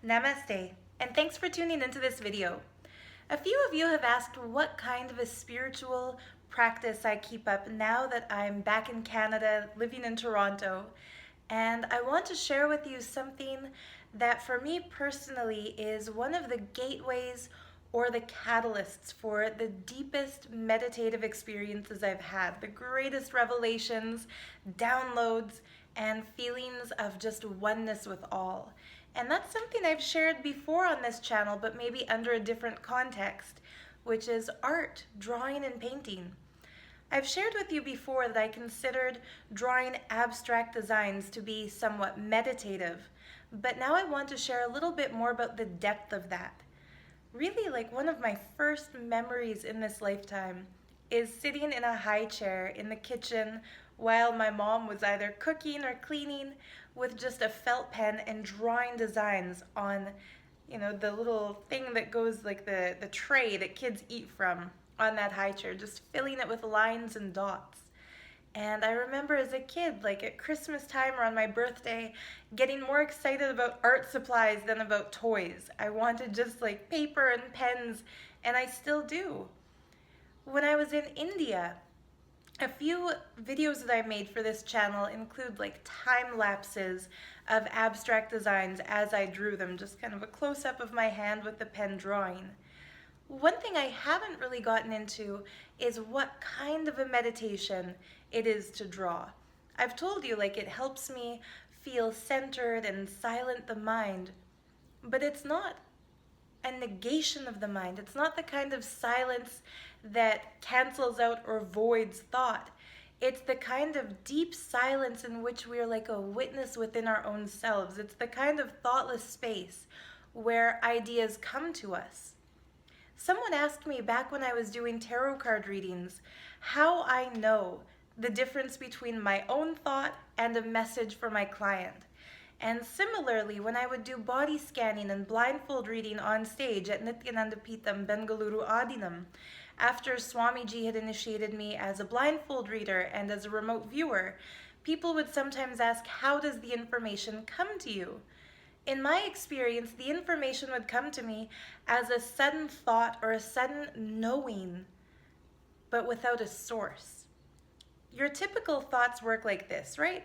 Namaste, and thanks for tuning into this video. A few of you have asked what kind of a spiritual practice I keep up now that I'm back in Canada, living in Toronto, and I want to share with you something that for me personally is one of the gateways or the catalysts for the deepest meditative experiences I've had, the greatest revelations, downloads, and feelings of just oneness with all. And that's something I've shared before on this channel, but maybe under a different context, which is art, drawing and painting. I've shared with you before that I considered drawing abstract designs to be somewhat meditative, but now I want to share a little bit more about the depth of that. Really, like one of my first memories in this lifetime is sitting in a high chair in the kitchen while my mom was either cooking or cleaning with just a felt pen and drawing designs on, the little thing that goes like the tray that kids eat from on that high chair, just filling it with lines and dots. And I remember as a kid, like at Christmas time or on my birthday, getting more excited about art supplies than about toys. I wanted just like paper and pens, and I still do. When I was in India, a few videos that I made for this channel include like time lapses of abstract designs as I drew them, just kind of a close-up of my hand with the pen drawing. One thing I haven't really gotten into is what kind of a meditation it is to draw. I've told you, like, it helps me feel centered and silent the mind, but it's not a negation of the mind. It's not the kind of silence that cancels out or voids thought. It's the kind of deep silence in which we are like a witness within our own selves. It's the kind of thoughtless space where ideas come to us. Someone asked me back when I was doing tarot card readings how I know the difference between my own thought and a message for my client. And similarly, when I would do body scanning and blindfold reading on stage at Nityanandapitam Bengaluru Adinam, after Swamiji had initiated me as a blindfold reader and as a remote viewer, people would sometimes ask, how does the information come to you? In my experience, the information would come to me as a sudden thought or a sudden knowing, but without a source. Your typical thoughts work like this, right?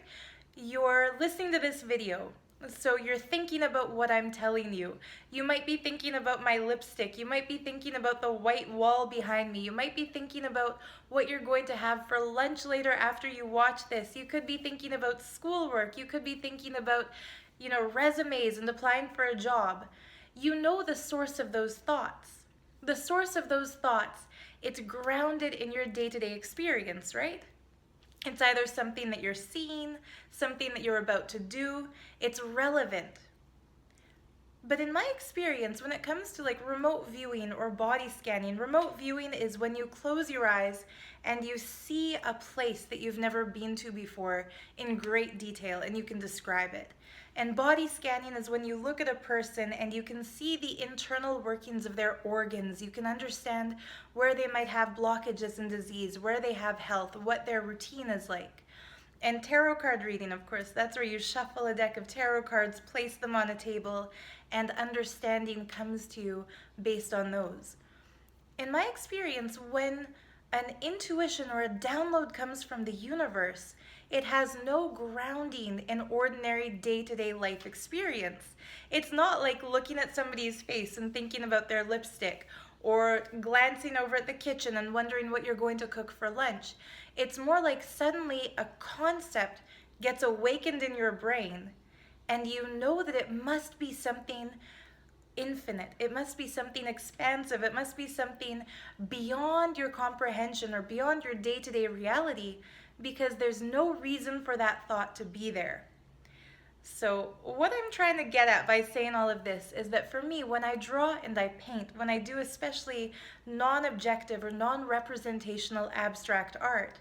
You're listening to this video, so you're thinking about what I'm telling you. You might be thinking about my lipstick. You might be thinking about the white wall behind me. You might be thinking about what you're going to have for lunch later after you watch this. You could be thinking about schoolwork. You could be thinking about resumes and applying for a job. You know the source of those thoughts. The source of those thoughts, it's grounded in your day-to-day experience, right? It's either something that you're seeing, something that you're about to do. It's relevant. But in my experience, when it comes to like remote viewing or body scanning, remote viewing is when you close your eyes and you see a place that you've never been to before in great detail and you can describe it. And body scanning is when you look at a person and you can see the internal workings of their organs. You can understand where they might have blockages and disease, where they have health, what their routine is like. And tarot card reading, of course, that's where you shuffle a deck of tarot cards, place them on a table, and understanding comes to you based on those. In my experience, when an intuition or a download comes from the universe, it has no grounding in ordinary day-to-day life experience. It's not like looking at somebody's face and thinking about their lipstick or glancing over at the kitchen and wondering what you're going to cook for lunch. It's more like suddenly a concept gets awakened in your brain and you know that it must be something infinite. It must be something expansive. It must be something beyond your comprehension or beyond your day-to-day reality, because there's no reason for that thought to be there. So what I'm trying to get at by saying all of this is that for me, when I draw and I paint, when I do especially non-objective or non-representational abstract art,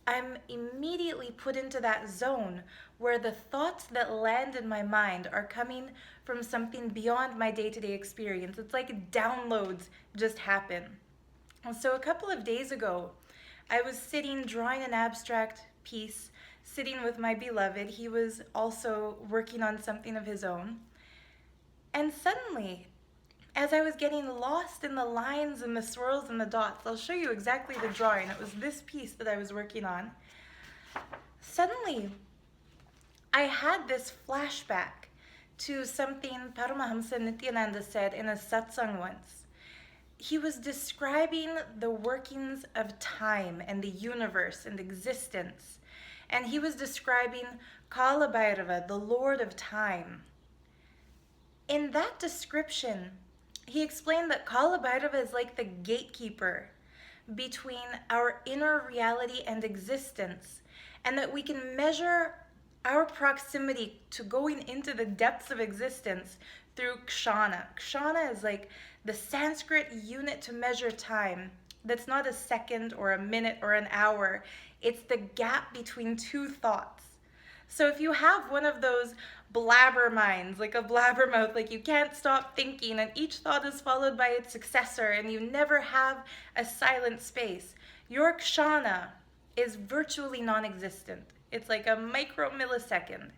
I'm immediately put into that zone where the thoughts that land in my mind are coming from something beyond my day-to-day experience. It's like downloads just happen. So a couple of days ago, I was sitting drawing an abstract piece, sitting with my beloved. He was also working on something of his own. And suddenly, as I was getting lost in the lines and the swirls and the dots, I'll show you exactly the drawing. It was this piece that I was working on. Suddenly, I had this flashback to something Paramahamsa Nityananda said in a satsang once. He was describing the workings of time and the universe and existence. And he was describing Kala Bhairava, the Lord of Time. In that description, he explained that Kala Bhairava is like the gatekeeper between our inner reality and existence, and that we can measure our proximity to going into the depths of existence through Kshana. Kshana is like the Sanskrit unit to measure time. That's not a second or a minute or an hour. It's the gap between two thoughts. So if you have one of those blabber minds, like a blabbermouth, like you can't stop thinking and each thought is followed by its successor and you never have a silent space, your kshana is virtually non-existent. It's like a micromillisecond.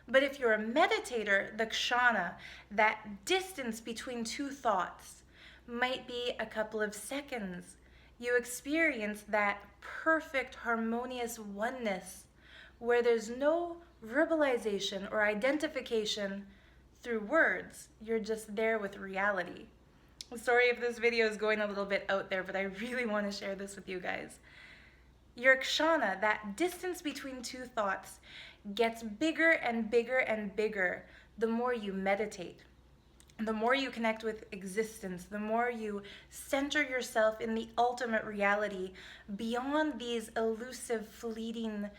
But if you're a meditator, the kshana, that distance between two thoughts, might be a couple of seconds. You experience that perfect harmonious oneness where there's no verbalization or identification through words. You're just there with reality. Sorry if this video is going a little bit out there, but I really want to share this with you guys. Your kshana, that distance between two thoughts, gets bigger and bigger and bigger the more you meditate. The more you connect with existence, the more you center yourself in the ultimate reality beyond these elusive, fleeting,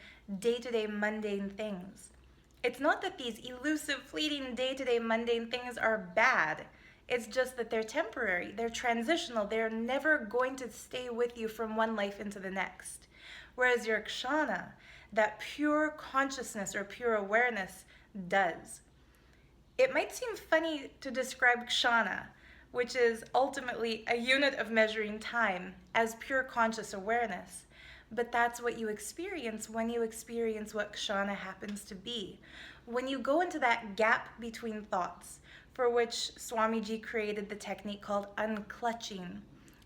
day-to-day mundane things. It's not that these elusive, fleeting, day-to-day mundane things are bad. It's just that they're temporary, they're transitional, they're never going to stay with you from one life into the next. Whereas your kshana, that pure consciousness or pure awareness, does. It might seem funny to describe kshana, which is ultimately a unit of measuring time, as pure conscious awareness. But that's what you experience when you experience what kshana happens to be. When you go into that gap between thoughts, for which Swamiji created the technique called unclutching,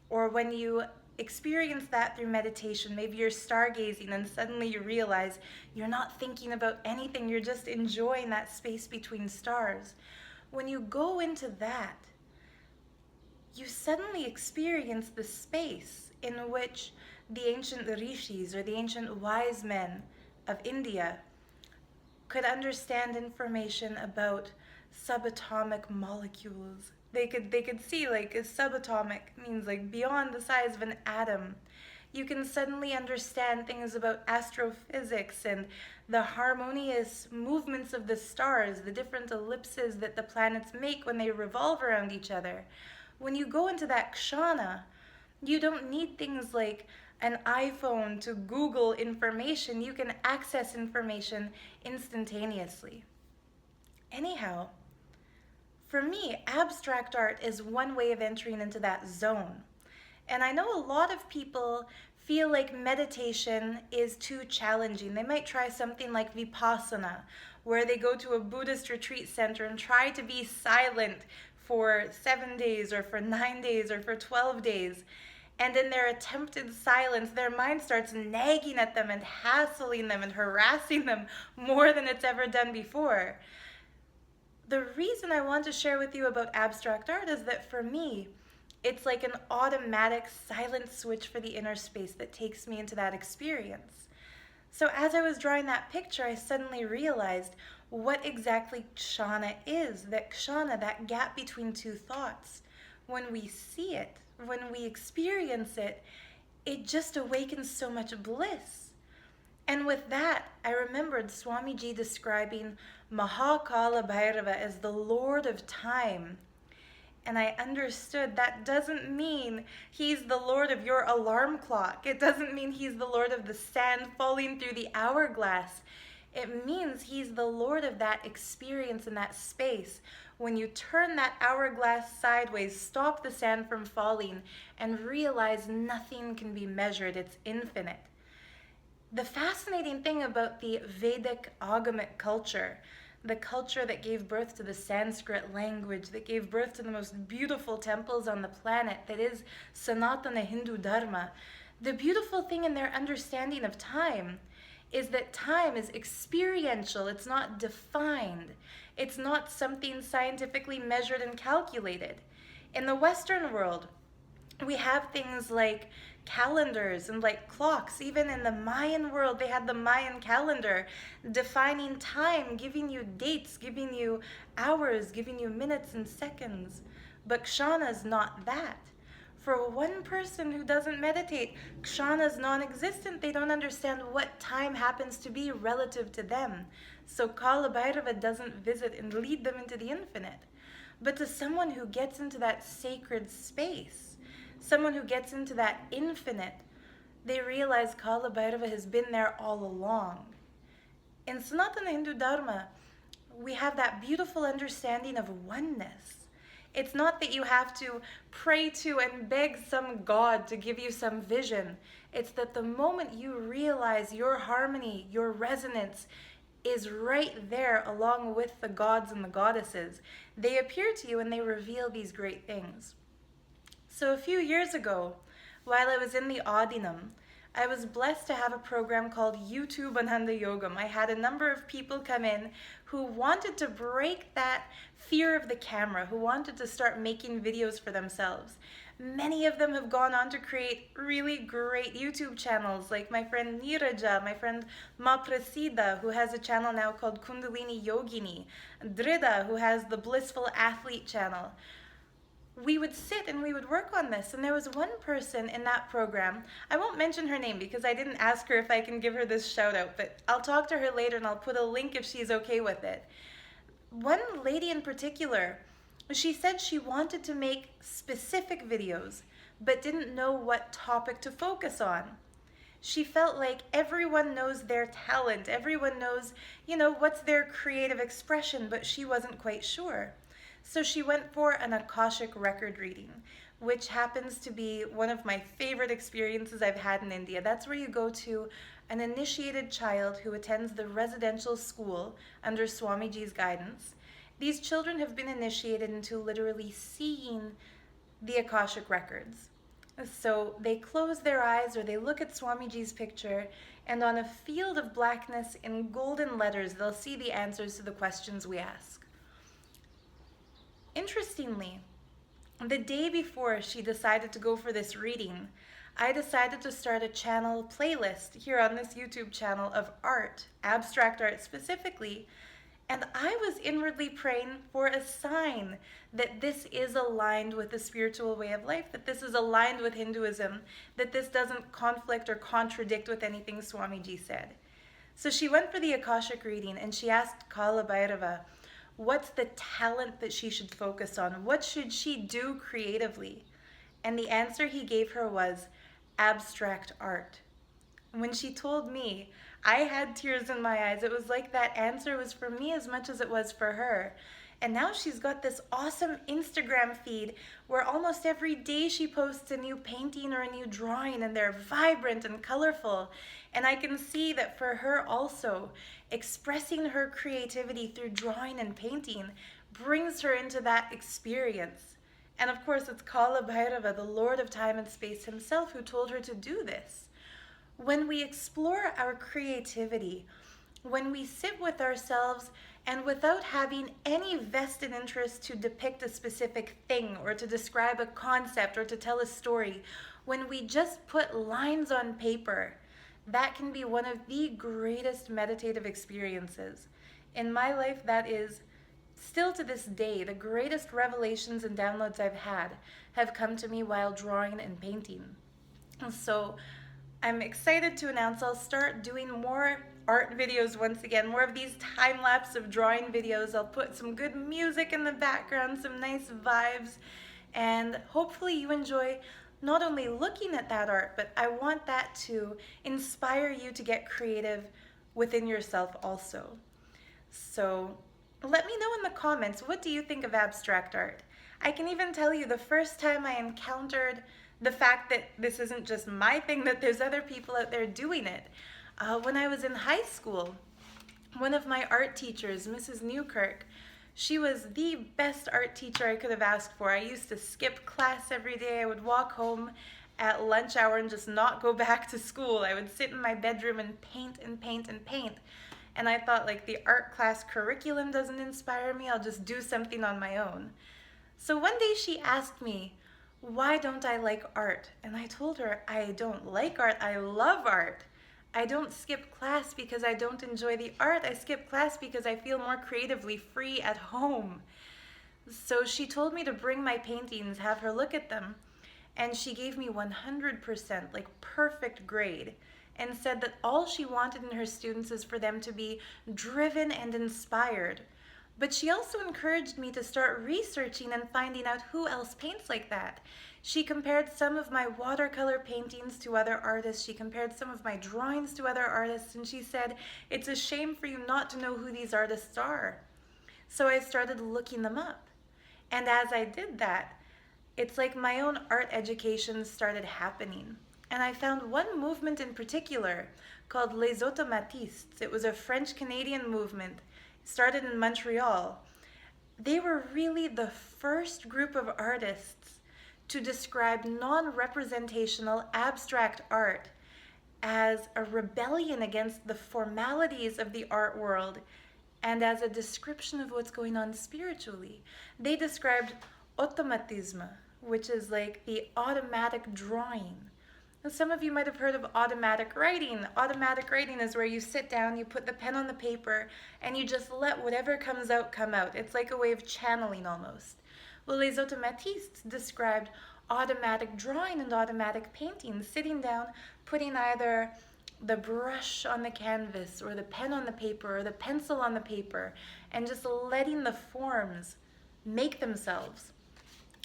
or when you experience that through meditation, maybe you're stargazing and suddenly you realize you're not thinking about anything, you're just enjoying that space between stars. When you go into that, you suddenly experience the space in which the ancient rishis or the ancient wise men of India could understand information about subatomic molecules. They could see like a subatomic means like beyond the size of an atom. You can suddenly understand things about astrophysics and the harmonious movements of the stars, the different ellipses that the planets make when they revolve around each other. When you go into that kshana, you don't need things like an iPhone to Google information. You can access information instantaneously. Anyhow, for me, abstract art is one way of entering into that zone. And I know a lot of people feel like meditation is too challenging. They might try something like Vipassana, where they go to a Buddhist retreat center and try to be silent for 7 days or for 9 days or for 12 days. And in their attempted silence, their mind starts nagging at them and hassling them and harassing them more than it's ever done before. The reason I want to share with you about abstract art is that for me, it's like an automatic silent switch for the inner space that takes me into that experience. So as I was drawing that picture, I suddenly realized what exactly kshana is. That kshana, that gap between two thoughts. When we see it, when we experience it, it just awakens so much bliss. And with that, I remembered Swamiji describing Mahakala Bhairava as the Lord of Time. And I understood that doesn't mean he's the Lord of your alarm clock. It doesn't mean he's the Lord of the sand falling through the hourglass. It means he's the Lord of that experience in that space. When you turn that hourglass sideways, stop the sand from falling, and realize nothing can be measured, it's infinite. The fascinating thing about the Vedic agamic culture, the culture that gave birth to the Sanskrit language, that gave birth to the most beautiful temples on the planet, that is Sanatana Hindu Dharma. The beautiful thing in their understanding of time is that time is experiential. It's not defined. It's not something scientifically measured and calculated. In the Western world, we have things like calendars and like clocks. Even in the Mayan world, they had the Mayan calendar defining time, giving you dates, giving you hours, giving you minutes and seconds. But Kshana is not that. For one person who doesn't meditate, Kshana is non-existent. They don't understand what time happens to be relative to them. So Kala Bhairava doesn't visit and lead them into the infinite. But to someone who gets into that sacred space, someone who gets into that infinite, they realize Kala Bhairava has been there all along. In Sanatana Hindu Dharma, we have that beautiful understanding of oneness. It's not that you have to pray to and beg some god to give you some vision. It's that the moment you realize your harmony, your resonance is right there along with the gods and the goddesses, they appear to you and they reveal these great things. So a few years ago, while I was in the Adinam, I was blessed to have a program called YouTube Ananda Yogam. I had a number of people come in who wanted to break that fear of the camera, who wanted to start making videos for themselves. Many of them have gone on to create really great YouTube channels, like my friend Neeraja, my friend Ma Prasida, who has a channel now called Kundalini Yogini, Drida, who has the Blissful Athlete channel. We would sit and we would work on this. And there was one person in that program, I won't mention her name because I didn't ask her if I can give her this shout out, but I'll talk to her later and I'll put a link if she's okay with it. One lady in particular, she said she wanted to make specific videos, but didn't know what topic to focus on. She felt like everyone knows their talent, everyone knows, what's their creative expression, but she wasn't quite sure. So she went for an Akashic record reading, which happens to be one of my favorite experiences I've had in India. That's where you go to an initiated child who attends the residential school under Swamiji's guidance. These children have been initiated into literally seeing the Akashic records. So they close their eyes or they look at Swamiji's picture, and on a field of blackness in golden letters, they'll see the answers to the questions we ask. Interestingly, the day before she decided to go for this reading, I decided to start a channel playlist here on this YouTube channel of art, abstract art specifically, and I was inwardly praying for a sign that this is aligned with the spiritual way of life, that this is aligned with Hinduism, that this doesn't conflict or contradict with anything Swamiji said. So she went for the Akashic reading and she asked Kala Bhairava, what's the talent that she should focus on? What should she do creatively? And the answer he gave her was abstract art. When she told me, I had tears in my eyes. It was like that answer was for me as much as it was for her. And now she's got this awesome Instagram feed where almost every day she posts a new painting or a new drawing, and they're vibrant and colorful. And I can see that for her also, expressing her creativity through drawing and painting brings her into that experience. And of course, it's Kala Bhairava, the Lord of Time and Space himself, who told her to do this. When we explore our creativity, when we sit with ourselves and without having any vested interest to depict a specific thing or to describe a concept or to tell a story, when we just put lines on paper, that can be one of the greatest meditative experiences. In my life, that is still to this day, the greatest revelations and downloads I've had have come to me while drawing and painting. So I'm excited to announce I'll start doing more art videos once again, more of these time-lapse of drawing videos. I'll put some good music in the background, some nice vibes, and hopefully you enjoy not only looking at that art, but I want that to inspire you to get creative within yourself also. So let me know in the comments, what do you think of abstract art? I can even tell you the first time I encountered the fact that this isn't just my thing, that there's other people out there doing it. When I was in high school, One of my art teachers, Mrs. Newkirk, she was the best art teacher I could have asked for. I used to skip class every day. I would walk home at lunch hour and just not go back to school. I would sit in my bedroom and paint and paint and paint. And I thought, like, the art class curriculum doesn't inspire me. I'll just do something on my own. So one day she asked me, why don't I like art? And I told her, I don't like art, I love art. I don't skip class because I don't enjoy the art. I skip class because I feel more creatively free at home. So she told me to bring my paintings, have her look at them, and she gave me 100%, like perfect grade, and said that all she wanted in her students is for them to be driven and inspired. But she also encouraged me to start researching and finding out who else paints like that. She compared some of my watercolor paintings to other artists. She compared some of my drawings to other artists, and she said, it's a shame for you not to know who these artists are. So I started looking them up. And as I did that, it's like my own art education started happening. And I found one movement in particular called Les Automatistes. It was a French-Canadian movement, started in Montreal. They were really the first group of artists to describe non-representational abstract art as a rebellion against the formalities of the art world and as a description of what's going on spiritually. They described automatisme, which is like the automatic drawing. And some of you might have heard of automatic writing. Automatic writing is where you sit down, you put the pen on the paper, and you just let whatever comes out come out. It's like a way of channeling almost. Well, Les Automatistes described automatic drawing and automatic painting, sitting down, putting either the brush on the canvas or the pen on the paper or the pencil on the paper, and just letting the forms make themselves.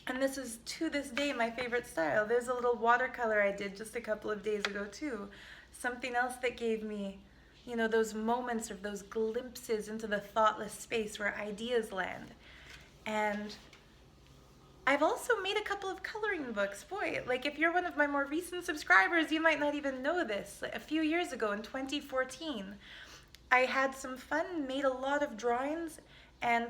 And this is, to this day, my favorite style. There's a little watercolor I did just a couple of days ago, too. Something else that gave me, those moments or those glimpses into the thoughtless space where ideas land. And I've also made a couple of coloring books. Boy, like if you're one of my more recent subscribers, you might not even know this. A few years ago, in 2014, I had some fun, made a lot of drawings, and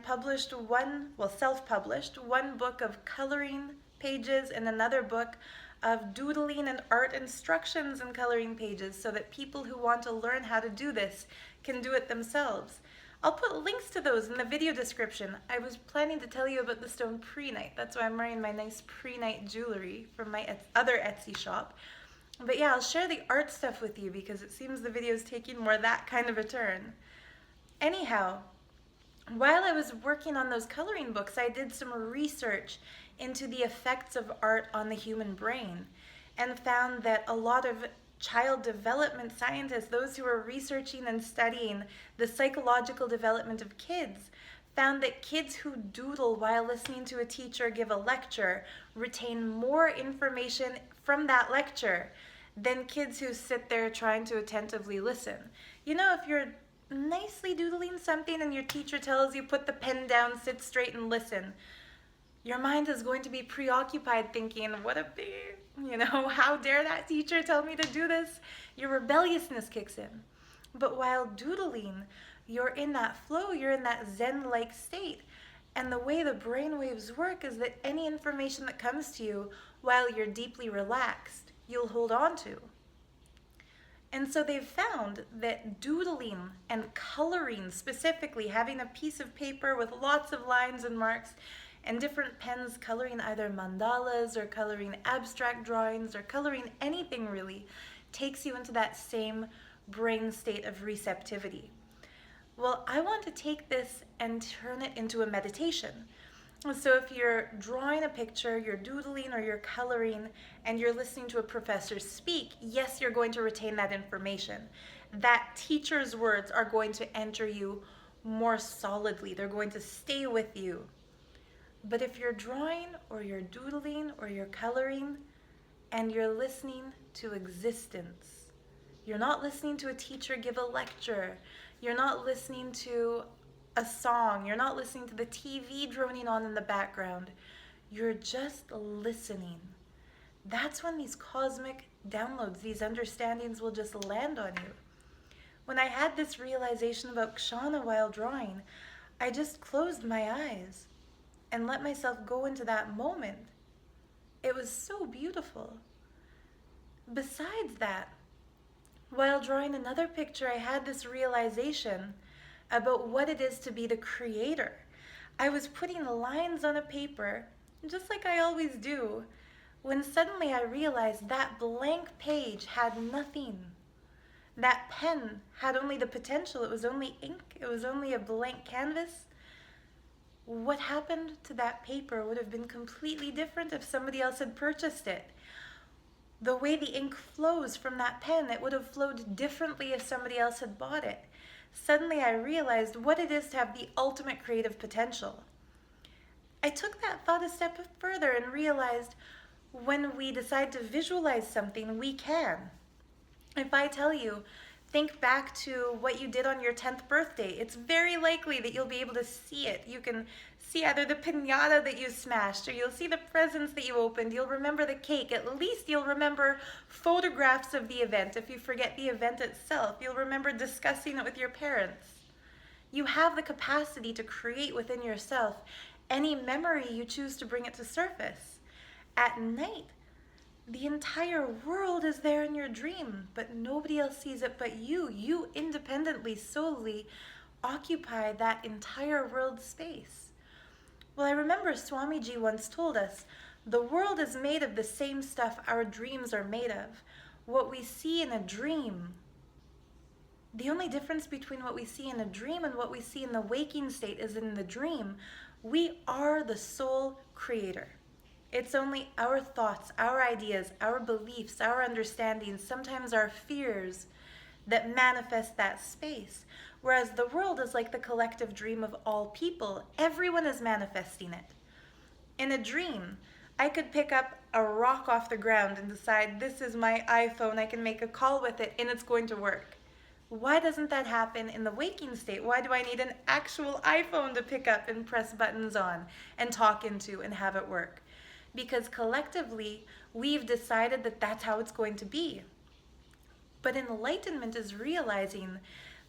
self-published one book of coloring pages and another book of doodling and art instructions and coloring pages so that people who want to learn how to do this can do it themselves. I'll put links to those in the video description. I was planning to tell you about the stone prehnite. That's why I'm wearing my nice prehnite jewelry from my other Etsy shop. But yeah, I'll share the art stuff with you because it seems the video is taking more that kind of a turn. Anyhow, while I was working on those coloring books, I did some research into the effects of art on the human brain and found that a lot of child development scientists, those who are researching and studying the psychological development of kids, found that kids who doodle while listening to a teacher give a lecture retain more information from that lecture than kids who sit there trying to attentively listen. If you're nicely doodling something and your teacher tells you put the pen down, sit straight and listen, your mind is going to be preoccupied thinking, what a big, how dare that teacher tell me to do this? Your rebelliousness kicks in. But while doodling, you're in that flow, you're in that Zen-like state. And the way the brain waves work is that any information that comes to you while you're deeply relaxed, you'll hold on to. And so they've found that doodling and coloring, specifically having a piece of paper with lots of lines and marks and different pens coloring either mandalas or coloring abstract drawings or coloring anything really, takes you into that same brain state of receptivity. Well, I want to take this and turn it into a meditation. So if you're drawing a picture, you're doodling or you're coloring, and you're listening to a professor speak, yes, you're going to retain that information. That teacher's words are going to enter you more solidly. They're going to stay with you. But if you're drawing or you're doodling or you're coloring and you're listening to existence, you're not listening to a teacher give a lecture, you're not listening to a song, you're not listening to the TV droning on in the background, you're just listening. That's when these cosmic downloads, these understandings will just land on you. When I had this realization about Shona while drawing, I just closed my eyes and let myself go into that moment. It was so beautiful. Besides that, while drawing another picture, I had this realization about what it is to be the creator. I was putting lines on a paper, just like I always do, when suddenly I realized that blank page had nothing. That pen had only the potential. It was only ink. It was only a blank canvas. What happened to that paper would have been completely different if somebody else had purchased it. The way the ink flows from that pen, it would have flowed differently if somebody else had bought it. Suddenly I realized what it is to have the ultimate creative potential. I took that thought a step further and realized when we decide to visualize something, we can. If I tell you, think back to what you did on your 10th birthday, it's very likely that you'll be able to see it. You can see either the piñata that you smashed, or you'll see the presents that you opened. You'll remember the cake. At least you'll remember photographs of the event. If you forget the event itself, you'll remember discussing it with your parents. You have the capacity to create within yourself any memory you choose to bring it to surface. At night, the entire world is there in your dream, but nobody else sees it but you. You independently, solely occupy that entire world space. Well, I remember Swamiji once told us, the world is made of the same stuff our dreams are made of. What we see in a dream, the only difference between what we see in a dream and what we see in the waking state is in the dream, we are the sole creator. It's only our thoughts, our ideas, our beliefs, our understandings, sometimes our fears that manifest that space. Whereas the world is like the collective dream of all people. Everyone is manifesting it. In a dream, I could pick up a rock off the ground and decide, this is my iPhone, I can make a call with it, and it's going to work. Why doesn't that happen in the waking state? Why do I need an actual iPhone to pick up and press buttons on and talk into and have it work? Because collectively, we've decided that that's how it's going to be. But enlightenment is realizing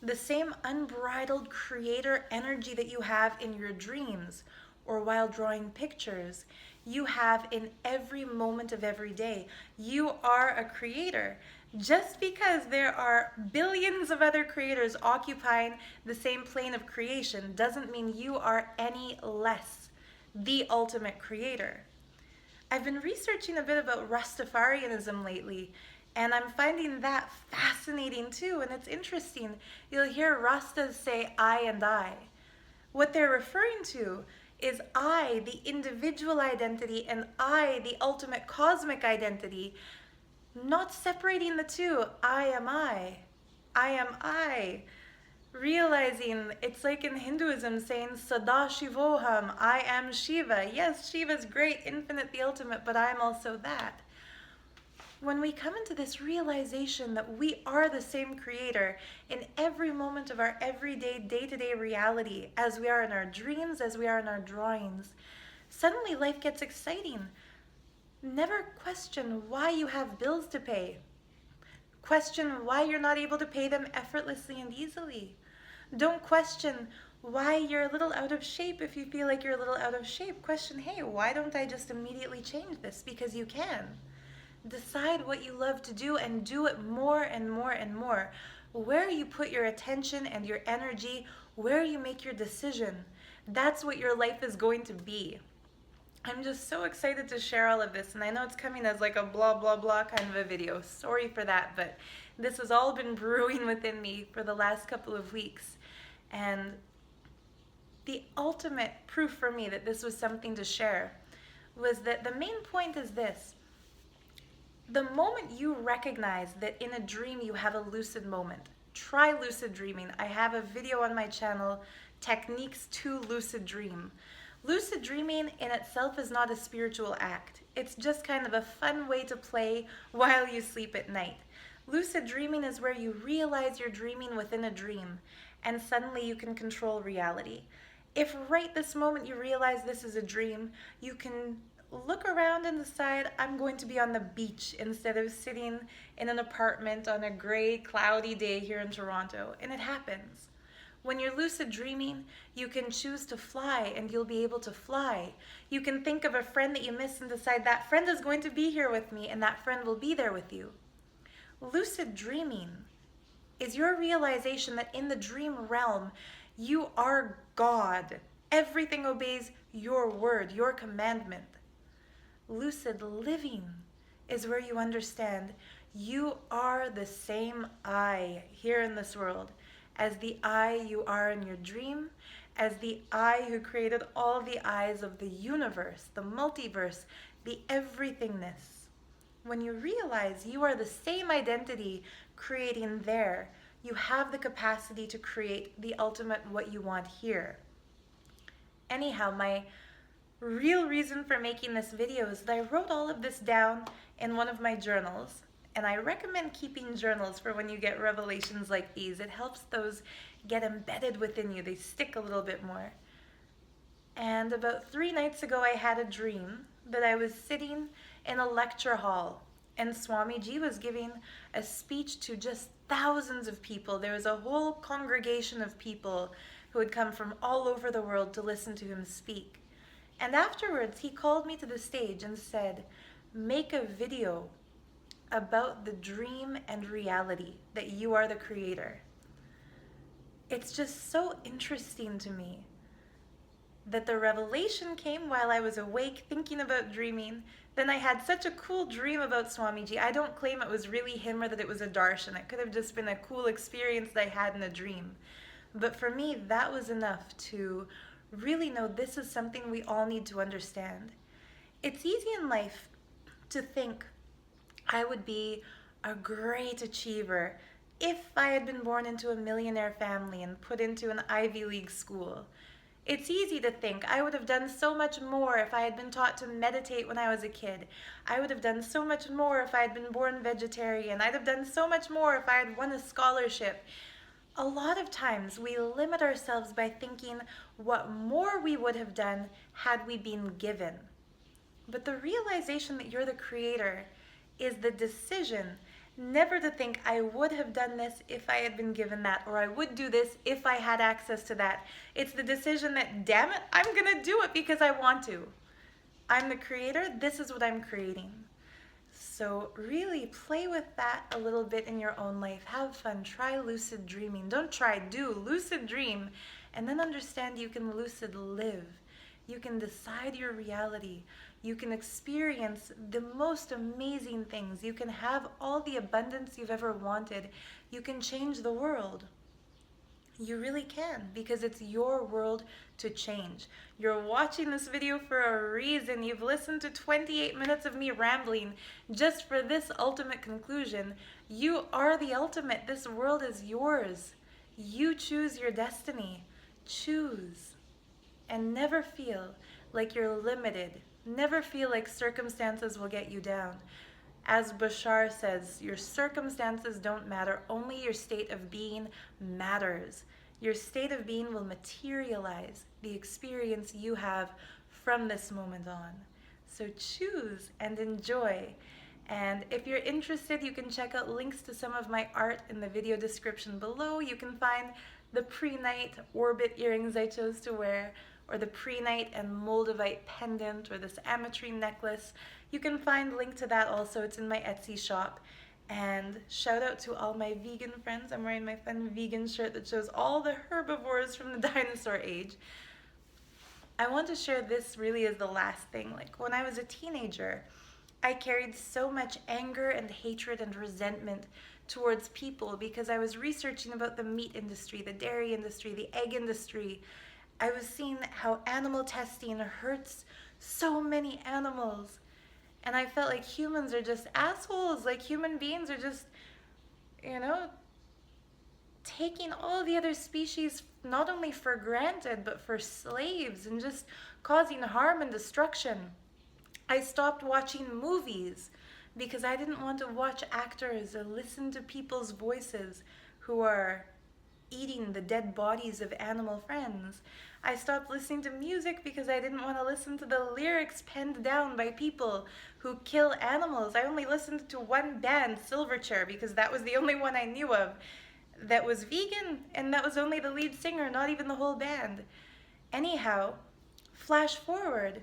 the same unbridled creator energy that you have in your dreams or while drawing pictures, you have in every moment of every day. You are a creator. Just because there are billions of other creators occupying the same plane of creation doesn't mean you are any less the ultimate creator. I've been researching a bit about Rastafarianism lately, and I'm finding that fascinating too, and it's interesting. You'll hear Rastas say I and I. What they're referring to is I, the individual identity, and I, the ultimate cosmic identity, not separating the two. I am I. I am I. Realizing it's like in Hinduism saying Sada Shivoham, I am Shiva. Yes, Shiva's great, infinite, the ultimate, but I'm also that. When we come into this realization that we are the same creator in every moment of our everyday, day-to-day reality, as we are in our dreams, as we are in our drawings, suddenly life gets exciting. Never question why you have bills to pay. Question why you're not able to pay them effortlessly and easily. Don't question why you're a little out of shape if you feel like you're a little out of shape. Question, hey, why don't I just immediately change this? Because you can. Decide what you love to do and do it more and more and more. Where you put your attention and your energy, where you make your decision, that's what your life is going to be. I'm just so excited to share all of this, and I know it's coming as like a blah blah blah kind of a video. Sorry for that, but this has all been brewing within me for the last couple of weeks. And the ultimate proof for me that this was something to share was that the main point is this. The moment you recognize that in a dream you have a lucid moment, try lucid dreaming. I have a video on my channel, Techniques to Lucid Dream. Lucid dreaming in itself is not a spiritual act. It's just kind of a fun way to play while you sleep at night. Lucid dreaming is where you realize you're dreaming within a dream, and suddenly you can control reality. If right this moment you realize this is a dream, you can look around and decide I'm going to be on the beach instead of sitting in an apartment on a gray, cloudy day here in Toronto. And it happens. When you're lucid dreaming, you can choose to fly and you'll be able to fly. You can think of a friend that you miss and decide that friend is going to be here with me and that friend will be there with you. Lucid dreaming is your realization that in the dream realm, you are God. Everything obeys your word, your commandment. Lucid living is where you understand you are the same I here in this world as the I you are in your dream, as the I who created all the eyes of the universe, the multiverse, the everythingness. When you realize you are the same identity creating there, you have the capacity to create the ultimate what you want here. Anyhow, my real reason for making this video is that I wrote all of this down in one of my journals, and I recommend keeping journals for when you get revelations like these. It helps those get embedded within you. They stick a little bit more. And about 3 nights ago, I had a dream that I was sitting in a lecture hall, and Swamiji was giving a speech to just thousands of people. There was a whole congregation of people who had come from all over the world to listen to him speak. And afterwards, he called me to the stage and said, make a video about the dream and reality that you are the creator. It's just so interesting to me that the revelation came while I was awake thinking about dreaming. Then I had such a cool dream about Swamiji. I don't claim it was really him or that it was a darshan. It could have just been a cool experience that I had in a dream. But for me, that was enough to really know this is something we all need to understand. It's easy in life to think I would be a great achiever if I had been born into a millionaire family and put into an Ivy League school. It's easy to think I would have done so much more if I had been taught to meditate when I was a kid. I would have done so much more if I had been born vegetarian. I'd have done so much more if I had won a scholarship. A lot of times we limit ourselves by thinking what more we would have done had we been given. But the realization that you're the creator is the decision never to think I would have done this if I had been given that, or I would do this if I had access to that. It's the decision that, damn it, I'm gonna do it because I want to. I'm the creator, this is what I'm creating. So really play with that a little bit in your own life. Have fun, try lucid dreaming. Don't try, do lucid dream, and then understand you can lucid live. You can decide your reality. You can experience the most amazing things. You can have all the abundance you've ever wanted. You can change the world. You really can, because it's your world to change. You're watching this video for a reason. You've listened to 28 minutes of me rambling just for this ultimate conclusion. You are the ultimate. This world is yours. You choose your destiny. Choose. And never feel like you're limited. Never feel like circumstances will get you down. As Bashar says, your circumstances don't matter, only your state of being matters. Your state of being will materialize the experience you have from this moment on. So choose and enjoy. And if you're interested, you can check out links to some of my art in the video description below. You can find the pre-night orbit earrings I chose to wear, or the pre-night and Moldavite pendant, or this ametrine necklace. You can find a link to that also. It's in my Etsy shop. And shout out to all my vegan friends. I'm wearing my fun vegan shirt that shows all the herbivores from the dinosaur age. I want to share this really as the last thing. Like when I was a teenager, I carried so much anger and hatred and resentment towards people because I was researching about the meat industry, the dairy industry, the egg industry. I was seeing how animal testing hurts so many animals. And I felt like humans are just assholes, like human beings are just, taking all the other species not only for granted, but for slaves and just causing harm and destruction. I stopped watching movies because I didn't want to watch actors or listen to people's voices who are eating the dead bodies of animal friends. I stopped listening to music because I didn't want to listen to the lyrics penned down by people who kill animals. I only listened to one band, Silverchair, because that was the only one I knew of that was vegan, and that was only the lead singer, not even the whole band. Anyhow, flash forward.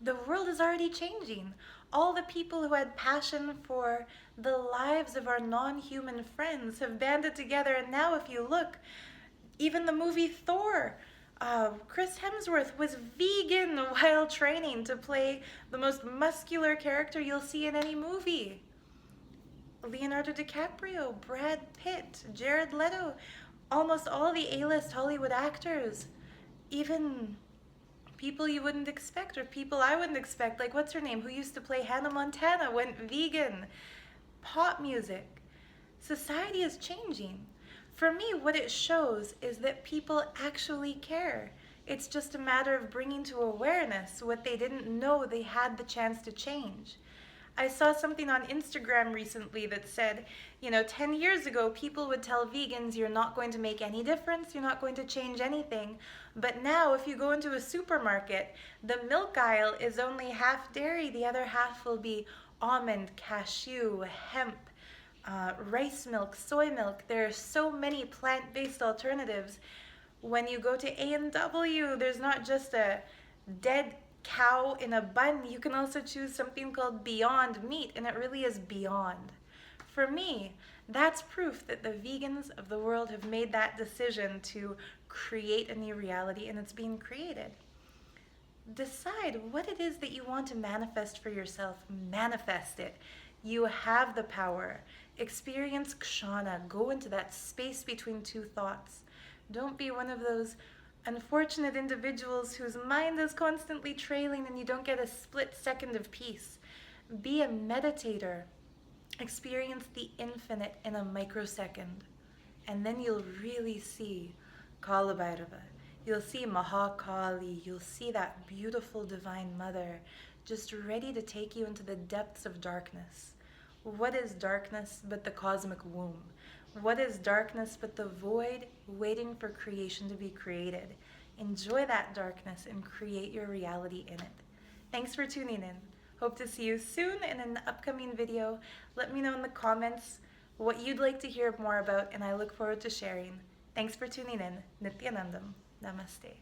The world is already changing. All the people who had passion for the lives of our non-human friends have banded together, and now if you look, even the movie Thor, Chris Hemsworth was vegan while training to play the most muscular character you'll see in any movie. Leonardo DiCaprio, Brad Pitt, Jared Leto, almost all the A-list Hollywood actors, even people you wouldn't expect or people I wouldn't expect, like what's her name, who used to play Hannah Montana, went vegan. Pop music. Society is changing. For me, what it shows is that people actually care. It's just a matter of bringing to awareness what they didn't know they had the chance to change. I saw something on Instagram recently that said, 10 years ago, people would tell vegans, you're not going to make any difference, you're not going to change anything. But now, if you go into a supermarket, the milk aisle is only half dairy, the other half will be almond, cashew, hemp, rice milk, soy milk. There are so many plant-based alternatives. When you go to A&W, there's not just a dead cow in a bun. You can also choose something called Beyond Meat, and it really is beyond. For me, that's proof that the vegans of the world have made that decision to create a new reality, and it's being created. Decide what it is that you want to manifest for yourself. Manifest it. You have the power. Experience Shona. Go into that space between two thoughts. Don't be one of those unfortunate individuals whose mind is constantly trailing and you don't get a split second of peace. Be a meditator. Experience the infinite in a microsecond. And then you'll really see Kala Bhairava. You'll see Mahakali. You'll see that beautiful divine mother just ready to take you into the depths of darkness. What is darkness but the cosmic womb? What is darkness but the void waiting for creation to be created? Enjoy that darkness and create your reality in it. Thanks for tuning in. Hope to see you soon in an upcoming video. Let me know in the comments what you'd like to hear more about, and I look forward to sharing. Thanks for tuning in. Nityanandam. Namaste.